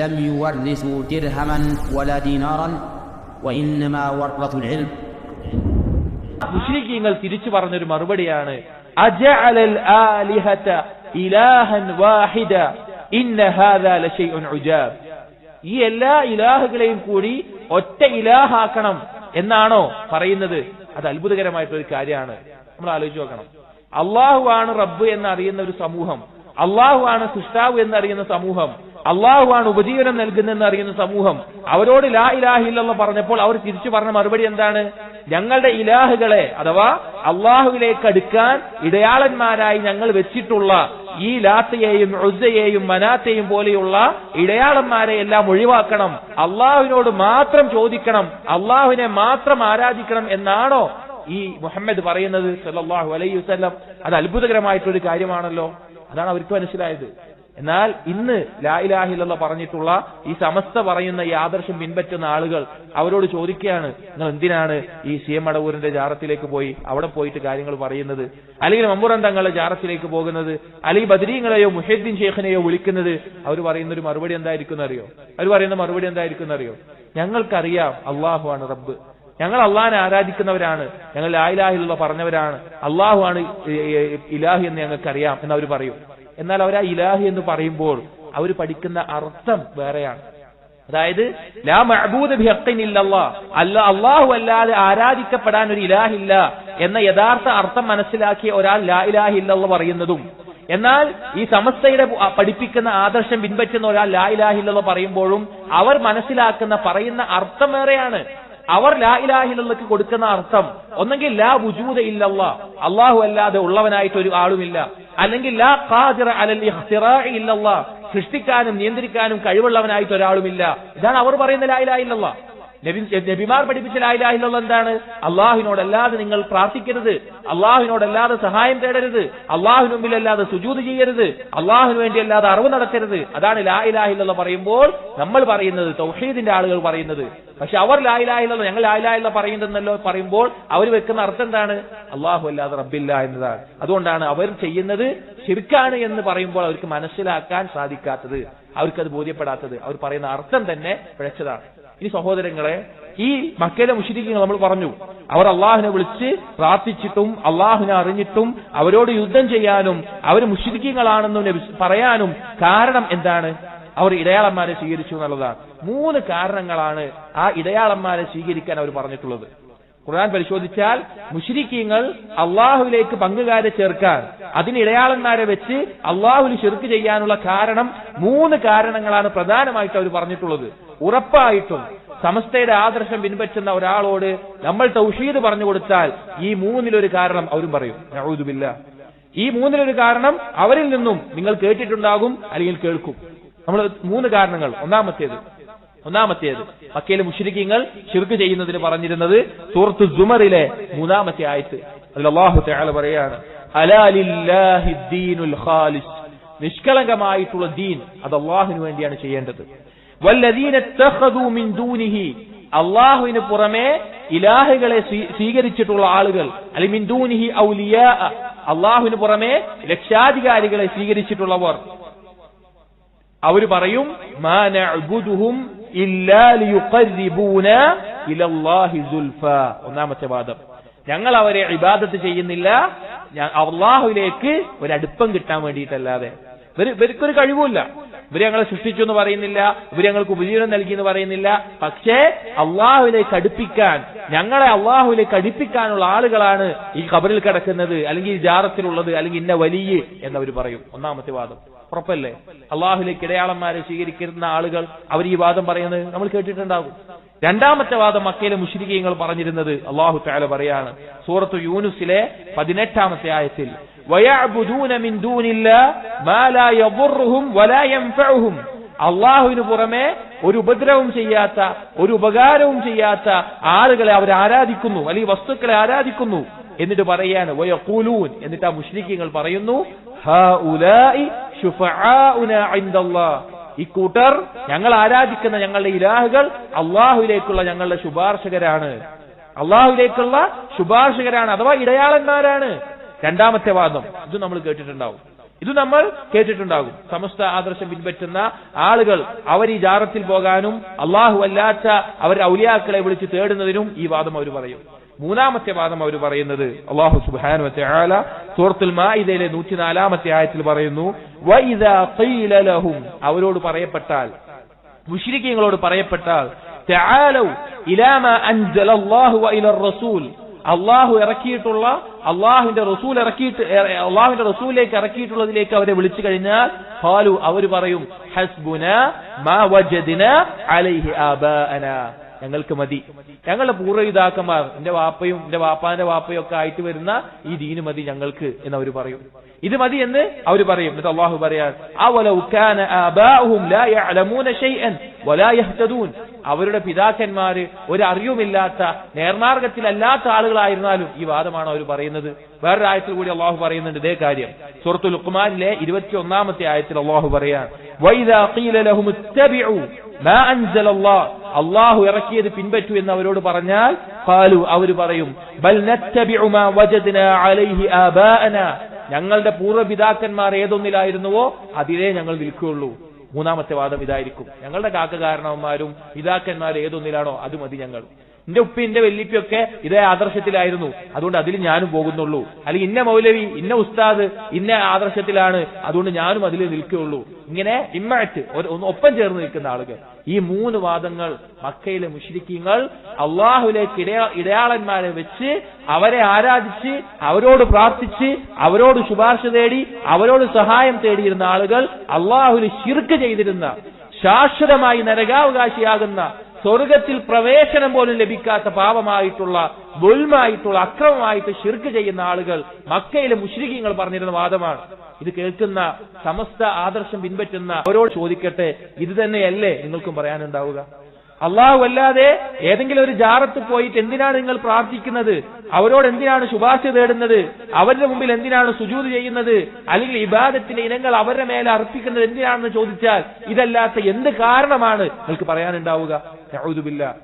لم يورثوا درهما ولا دينارا وإنما ورثوا العلم. മുശ്രിക്കീങ്ങൾ തിരിച്ചു പറഞ്ഞൊരു മറുപടിയാണ് അജഅലൽ ആലിഹത ഇലാഹൻ വാഹിദ ഇന്ന ഹാദാ ലശൈഉൻ ഉജാബ്. ഈ എല്ലാ ഇലാഹുകളെയും കൂടി ഒറ്റ ഇലാഹാക്കണം എന്നാണോ പറയുന്നത്? അത് അത്ഭുതകരമായിട്ടൊരു കാര്യമാണ്. നമ്മൾ ആലോചിച്ച് നോക്കണം. അള്ളാഹു ആണ് റബ്ബ് എന്നറിയുന്ന ഒരു സമൂഹം, അള്ളാഹു ആണ് സൃഷ്ടാവ് എന്നറിയുന്ന സമൂഹം, അള്ളാഹു ആണ് ഉപജീവനം നൽകുന്നെന്ന് അറിയുന്ന സമൂഹം, അവരോട് ലാ ഇലാഹ ഇല്ലല്ലാഹ് പറഞ്ഞപ്പോൾ അവർ തിരിച്ചു പറഞ്ഞ മറുപടി എന്താണ്? ഞങ്ങളുടെ ഇലാഹുകളെ അഥവാ അള്ളാഹുവിലേക്ക് അടുക്കാൻ ഇടയാളന്മാരായി ഞങ്ങൾ വെച്ചിട്ടുള്ള ഈ ലാത്തയെയും ഉസ്സയെയും മനാത്തെയും പോലെയുള്ള ഇടയാളന്മാരെ എല്ലാം ഒഴിവാക്കണം, അള്ളാഹുവിനോട് മാത്രം ചോദിക്കണം, അള്ളാഹുവിനെ മാത്രം ആരാധിക്കണം എന്നാണോ ഈ മുഹമ്മദ് പറയുന്നത് സല്ലല്ലാഹു അലൈഹി വസല്ലം? അത് അത്ഭുതകരമായിട്ടൊരു കാര്യമാണല്ലോ. അതാണ് അവർക്ക് മനസ്സിലായത്. എന്നാൽ ഇന്ന് ലാ ഇലാഹ ഇല്ലല്ലാഹ് പറഞ്ഞിട്ടുള്ള ഈ സമസ്ത പറയുന്ന ഈ ആദർശം പിൻപറ്റുന്ന ആളുകൾ അവരോട് ചോദിക്കുകയാണ്, നിങ്ങൾ എന്തിനാണ് ഈ CM മടവൂരിന്റെ ജാറത്തിലേക്ക് പോയി അവിടെ പോയിട്ട് കാര്യങ്ങൾ പറയുന്നത്, അല്ലെങ്കിൽ മമ്പുറം തങ്ങളുടെ ജാറത്തിലേക്ക് പോകുന്നത്, അല്ലെങ്കിൽ ബദരീങ്ങളെയോ മുഹീദ്ദീൻ ഷേഖിനെയോ വിളിക്കുന്നത്? അവർ പറയുന്ന ഒരു മറുപടി എന്തായിരിക്കും അറിയോ? ഞങ്ങൾക്കറിയാം അള്ളാഹു ആണ് റബ്ബ്, ഞങ്ങൾ അള്ളാഹിനെ ആരാധിക്കുന്നവരാണ്, ഞങ്ങൾ ലാ ഇലാഹ ഇല്ലല്ലാഹ് പറഞ്ഞവരാണ്, അള്ളാഹു ആണ് ഇലാഹി എന്ന് ഞങ്ങൾക്കറിയാം എന്നവർ പറയും. എന്നാൽ അവർ ആ ഇലാഹി എന്ന് പറയുമ്പോൾ അവർ പഠിക്കുന്ന അർത്ഥം വേറെയാണ്. അതായത് ലാ മഅബൂദ ബിഹഖ്ഖിൻ ഇല്ലല്ലാഹ്, അല്ലാഹു അല്ലാതെ ആരാധിക്കപ്പെടാൻ ഒരു ഇലാഹില്ല എന്ന യഥാർത്ഥ അർത്ഥം മനസ്സിലാക്കിയ ഒരാൾ ലാ ഇലാഹ ഇല്ലല്ലാഹ് പറയുന്നതും, എന്നാൽ ഈ സമസ്തയുടെ പഠിപ്പിക്കുന്ന ആദർശം പിൻപറ്റുന്ന ഒരാൾ ലാ ഇലാഹ ഇല്ലല്ലാഹ് പറയുമ്പോഴും അവർ മനസ്സിലാക്കുന്ന പറയുന്ന അർത്ഥം വേറെയാണ്. അവർ ലാ ഇലാഹ ഇല്ലല്ലാഹ്ക്ക് കൊടുക്കുന്ന അർത്ഥം ഒന്നെങ്കിൽ ലാ വുജൂദ ഇല്ലല്ലാഹ്, അല്ലാഹു അല്ലാതെ ഉള്ളവനായിട്ട് ഒരു ആളുമില്ല, അല്ലെങ്കിൽ ലാ ഖാദിറ അലൽ ഇഖ്തിറാഇ ഇല്ലല്ലാഹ്, സൃഷ്ടിക്കാനും നിയന്ത്രിക്കാനും കഴിവുള്ളവനായിട്ട് ഒരാളുമില്ല. ഇതാണ് അവർ പറയുന്ന ലാ ഇലാഹ ഇല്ലല്ലാഹ്. നബിമാർ പഠിപ്പിച്ച ലാ ഇലാഹ ഇല്ലല്ലാഹ് എന്താണ്? അല്ലാഹുവിനോടല്ലാതെ നിങ്ങൾ പ്രാർത്ഥിക്കരുത്, അല്ലാഹുവിനോടല്ലാതെ സഹായം തേടരുത്, അല്ലാഹുവിന് മുമ്പിലല്ലാതെ സുജൂദ് ചെയ്യരുത്, അല്ലാഹുവിന് വേണ്ടി അല്ലാതെ അറിവ് നടത്തരുത്. അതാണ് ലാ ഇലാഹ ഇല്ലല്ലാഹ് പറയുമ്പോൾ നമ്മൾ പറയുന്നത്, തൗഹീദിന്റെ ആളുകൾ പറയുന്നത്. പക്ഷെ അവർ ലാ ഇലാഹ ഇല്ലല്ലാഹ് ഞങ്ങൾ ലാ ഇലാഹ ഇല്ലല്ലാഹ് പറയുന്നതെന്നല്ലോ പറയുമ്പോൾ അവർ വെക്കുന്ന അർത്ഥം എന്താണ്? അല്ലാഹു അല്ലാതെ റബ്ബില്ല എന്നതാണ്. അതുകൊണ്ടാണ് അവർ ചെയ്യുന്നത് ശിർക്കാണ് എന്ന് പറയുമ്പോൾ അവർക്ക് മനസ്സിലാക്കാൻ സാധിക്കാത്തത്, അവർക്കത് ബോധ്യപ്പെടാത്തത്. അവർ പറയുന്ന അർത്ഥം തന്നെ പിഴച്ചതാണ്. ഇനി സഹോദരങ്ങളെ, ഈ മക്കയിലെ മുശ്രിക്കുകൾ നമ്മൾ പറഞ്ഞു, അവർ അള്ളാഹുവിനെ വിളിച്ച് പ്രാർത്ഥിച്ചിട്ടും അള്ളാഹുവിനെ അറിഞ്ഞിട്ടും അവരോട് യുദ്ധം ചെയ്യാനും അവർ മുശ്രിക്കുകളാണെന്ന് പറയാനും കാരണം എന്താണ്? അവർ ഇടയാളന്മാരെ സ്വീകരിച്ചു എന്നുള്ളതാണ്. 3 കാരണങ്ങളാണ് ആ ഇടയാളന്മാരെ സ്വീകരിക്കാൻ അവർ പറഞ്ഞിട്ടുള്ളത്. ഖുർആൻ പരിശോധിച്ചാൽ മുശ്രിക്കീങ്ങൾ അള്ളാഹുവിലേക്ക് പങ്കുകാരെ ചേർക്കാൻ, അതിന് ഇടയാളന്മാരെ വെച്ച് അള്ളാഹുവിന് ശിർക്ക് ചെയ്യാനുള്ള കാരണം 3 കാരണങ്ങളാണ് പ്രധാനമായിട്ട് അവർ പറഞ്ഞിട്ടുള്ളത്. ഉറപ്പായിട്ടും സമസ്തയുടെ ആദർശം പിൻപറ്റുന്ന ഒരാളോട് നമ്മൾ തൗഹീദ് പറഞ്ഞു കൊടുത്താൽ ഈ 3-ലൊരു കാരണം അവരും പറയും. നഊദു ബില്ലാഹ്. ഈ 3-ലൊരു കാരണം അവരിൽ നിന്നും നിങ്ങൾ കേട്ടിട്ടുണ്ടാകും, അല്ലെങ്കിൽ കേൾക്കും. നമ്മൾ 3 കാരണങ്ങൾ. ഒന്നാമത്തേത് മക്കയിലെ മുശ്രിക്കീങ്ങൾ ശിർക്ക് ചെയ്യുന്നതിന് പറഞ്ഞിരുന്നത് സൂറത്തു സുമറിലെ 3-ാമത്തെ ആയത്ത്. അതിൽ അല്ലാഹു തആല പറയാണ്, അലാ ലില്ലാഹി ദീനുൽ ഖാലിസ്, നിഷ്കളങ്കമായിട്ടുള്ള ദീൻ അത് അല്ലാഹുവിന് വേണ്ടിയാണ് ചെയ്യേണ്ടത്. വല്ലദീന തഖദൂ മിൻ ദൂനിഹി, അല്ലാഹുവിന് പുറമെ ഇലാഹുകളെ സ്വീകരിച്ചിട്ടുള്ള ആളുകൾ, അല്ലെങ്കിൽ മിൻ ദൂനിഹി ഔലിയാ, അല്ലാഹുവിന് പുറമെ രക്ഷാധികാരികളെ സ്വീകരിച്ചിട്ടുള്ളവർ, അവർ പറയും മാ നഅ്ബുദുഹും ഇല്ലാ ലിയുഖർരിബൂനാ ഇലല്ലാഹി സുൽഫാ. ഒന്നാമത്തെ വാദം, ഞങ്ങൾ അവരെ ഇബാദത്ത് ചെയ്യുന്നില്ല അല്ലാഹുവിലേക്ക് ഒരു അടുപ്പം കിട്ടാൻ വേണ്ടിയിട്ടല്ലാതെ. ഇവർക്കൊരു കഴിവുമില്ല, ഇവർ ഞങ്ങളെ സൃഷ്ടിച്ചു എന്ന് പറയുന്നില്ല, ഇവർ ഞങ്ങൾക്ക് ഉപജീവനം നൽകി എന്ന് പറയുന്നില്ല. പക്ഷേ അള്ളാഹുവിലേക്ക് അടുപ്പിക്കാൻ, ഞങ്ങളെ അള്ളാഹുവിലേക്ക് അടുപ്പിക്കാനുള്ള ആളുകളാണ് ഈ ഖബറിൽ കിടക്കുന്നത്, അല്ലെങ്കിൽ ഈ ജാറത്തിലുള്ളത്, അല്ലെങ്കിൽ ഇന്ന വലിയ എന്നവർ പറയും. ഒന്നാമത്തെ വാദം ഉറപ്പല്ലേ? അള്ളാഹുവിലേക്ക് ഇടയാളന്മാരെ സ്വീകരിക്കുന്ന ആളുകൾ അവർ ഈ വാദം പറയുന്നത് നമ്മൾ കേട്ടിട്ടുണ്ടാകും. രണ്ടാമത്തെ വാദം മക്കയിലെ മുശ്രിക്കീങ്ങൾ പറഞ്ഞിരുന്നത് അല്ലാഹു തആല പറയാണ് സൂറത്തു യൂനുസിലെ 18-ാമത്തെ ആയത്തിൽ, വയഅ്ബുദൂന മിൻ ദൂനില്ലാഹി മാ ലാ യദുർറുഹും വലാ യൻഫഉഹും, അള്ളാഹുവിന് പുറമെ ഒരു ഉപദ്രവവും ചെയ്യാത്ത, ഒരു ഉപകാരവും ചെയ്യാത്ത ആളുകളെ അവർ ആരാധിക്കുന്നു, അല്ലെങ്കിൽ വസ്തുക്കളെ ആരാധിക്കുന്നു. എന്നിട്ട് പറയാണ് വയഖൂലൂൻ, എന്നിട്ട് ആ മുശ്രിക്കീങ്ങൾ പറയുന്നു ഹൗലാഇ ശുഫആഉനാ ഇൻദല്ലാഹ്, ഇക്കൂട്ടർ ഞങ്ങൾ ആരാധിക്കുന്ന ഞങ്ങളുടെ ഇലാഹുകൾ അള്ളാഹുവിലേക്കുള്ള ഞങ്ങളുടെ ശുപാർശകരാണ്, അഥവാ ഇടയാളന്മാരാണ്. രണ്ടാമത്തെ വാദം ഇത് നമ്മൾ കേട്ടിട്ടുണ്ടാവും. ഇത് നമ്മൾ കേട്ടിട്ടുണ്ടാകും. സമസ്ത ആദർശം പിൻപറ്റുന്ന ആളുകൾ അവർ ഈ ജാറത്തിൽ പോകാനും അള്ളാഹു അല്ലാത്ത അവരുടെ ഔലിയാക്കളെ വിളിച്ച് തേടുന്നതിനും ഈ വാദം അവർ പറയും. മൂന്നാമത്തെ വാദം അവർ പറയുന്നത് അല്ലാഹു സുബ്ഹാനഹു വ തആല സൂറത്തുൽ മാഇദയിലെ 104-ാമത്തെ ആയത്തിൽ പറയുന്നു, വഇദാ ഖീല ലഹും, അവരോട് പറയപ്പെട്ടാൽ, മുശ്രിക്കീങ്ങളോട് പറയപ്പെട്ടാൽ, തആലൗ ഇലാ മാ അൻസലല്ലാഹു വ ഇലർ റസൂൽ, അള്ളാഹു ഇറക്കിയിട്ടുള്ള അള്ളാഹുവിന്റെ റസൂലിലേക്ക് ഇറക്കിയിട്ടുള്ളതിലേക്ക് അവരെ വിളിച്ചു കഴിഞ്ഞാൽ ഖാലു, അവർ പറയും, ഹസ്ബുനാ മാ വജദ്നാ അലൈഹി ആബാഅനാ, ഞങ്ങൾക്ക് മതി, ഞങ്ങളുടെ പൂർവ്വപിതാക്കന്മാർ, എന്റെ വാപ്പയും എന്റെ വാപ്പാന്റെ വാപ്പയും ഒക്കെ ആയിട്ട് വരുന്ന ഈ ദീന് മതി ഞങ്ങൾക്ക് എന്ന് അവർ പറയും. ഇത് മതി എന്ന് അവർ പറയും. എന്നിട്ട് അള്ളാഹു പറയാൻ, അവലൗ കാന ആബാഉഹും ലാ യഅലമൂന ശൈഅൻ വലാ യഹ്തദൂൻ, അവരുടെ പിതാക്കന്മാര് ഒരു അറിവുമില്ലാത്ത നേർമാർഗത്തിലല്ലാത്ത ആളുകളായിരുന്നാലും ഈ വാദമാണ് അവർ പറയുന്നത്. വേറൊരു ആയത്തിൽ കൂടി അള്ളാഹു പറയുന്നുണ്ട് ഇതേ കാര്യം. സൂറത്തുൽ ലുഖ്മാനിലെ 21-ാമത്തെ ആയത്തിൽ അള്ളാഹു പറയാൻ, വഇദാ ഖീല ലഹും ഇത്തബിഉ മാ അൻസലല്ലാഹ്, അള്ളാഹു ഇറക്കിയത് പിൻപറ്റൂ എന്ന് അവരോട് പറഞ്ഞാൽ ഖാലു, അവർ പറയും, ബൽ നത്തബിഉ മാ വജദ്നാ അലൈഹി ആബാഅനാ, ഞങ്ങളുടെ പൂർവ്വപിതാക്കന്മാർ ഏതൊന്നിലായിരുന്നുവോ അതിലേ ഞങ്ങൾ നിൽക്കുകയുള്ളൂ. മൂന്നാമത്തെ വാദം ഇതായിരിക്കും, ഞങ്ങളുടെ കാരണവന്മാരും പിതാക്കന്മാർ ഏതൊന്നിലാണോ അത് മതി ഞങ്ങൾ. എന്റെ ഉപ്പ എന്റെ വെല്ലിപ്പിയൊക്കെ ഇതേ ആദർശത്തിലായിരുന്നു, അതുകൊണ്ട് അതിൽ ഞാനും പോകുന്നുള്ളൂ. അല്ലെങ്കിൽ ഇന്ന മൗലവി ഇന്ന ഉസ്താദ് ഇന്ന ആദർശത്തിലാണ്, അതുകൊണ്ട് ഞാനും അതിൽ നിൽക്കുകയുള്ളൂ. ഇങ്ങനെ ഇമ്മഅത്ത് ഒപ്പം ചേർന്ന് നിൽക്കുന്ന ആളുകൾ. ഈ മൂന്ന് വാദങ്ങൾ മക്കയിലെ മുശ്രിക്കീങ്ങൾ അള്ളാഹുവിലേക്ക് ഇടയാളന്മാരെ വെച്ച് അവരെ ആരാധിച്ച് അവരോട് പ്രാർത്ഥിച്ച് അവരോട് ശുപാർശ തേടി അവരോട് സഹായം തേടിയിരുന്ന ആളുകൾ അള്ളാഹുവിൽ ശിർക്ക് ചെയ്തിരുന്ന, ശാശ്വതമായി നരകാവകാശിയാകുന്ന, സ്വർഗത്തിൽ പ്രവേശനം പോലും ലഭിക്കാത്ത പാപമായിട്ടുള്ള ദുൽമായിട്ടുള്ള അക്രമമായിട്ട് ശിർക്ക് ചെയ്യുന്ന ആളുകൾ മക്കയിലെ മുശ്രിക്കീങ്ങൾ പറഞ്ഞിരുന്ന വാദമാണ്. ഇത് കേൾക്കുന്ന സമസ്ത ആദർശം പിൻപറ്റുന്ന അവരോട് ചോദിക്കട്ടെ, ഇത് തന്നെയല്ലേ നിങ്ങൾക്കും പറയാനുണ്ടാവുക? അള്ളാഹു അല്ലാതെ ഏതെങ്കിലും ഒരു ജാറത്ത് പോയിട്ട് എന്തിനാണ് നിങ്ങൾ പ്രാർത്ഥിക്കുന്നത്? അവരോട് എന്തിനാണ് ശുപാർശ തേടുന്നത്? അവരുടെ മുമ്പിൽ എന്തിനാണ് സുജൂദ് ചെയ്യുന്നത്? അല്ലെങ്കിൽ ഇബാദത്തിന്റെ ഇനങ്ങൾ അവരുടെ മേലെ അർപ്പിക്കുന്നത് എന്തിനാണെന്ന് ചോദിച്ചാൽ ഇതല്ലാത്ത എന്ത് കാരണമാണ് നിങ്ങൾക്ക് പറയാനുണ്ടാവുക? നഊദു ബില്ലാഹ്.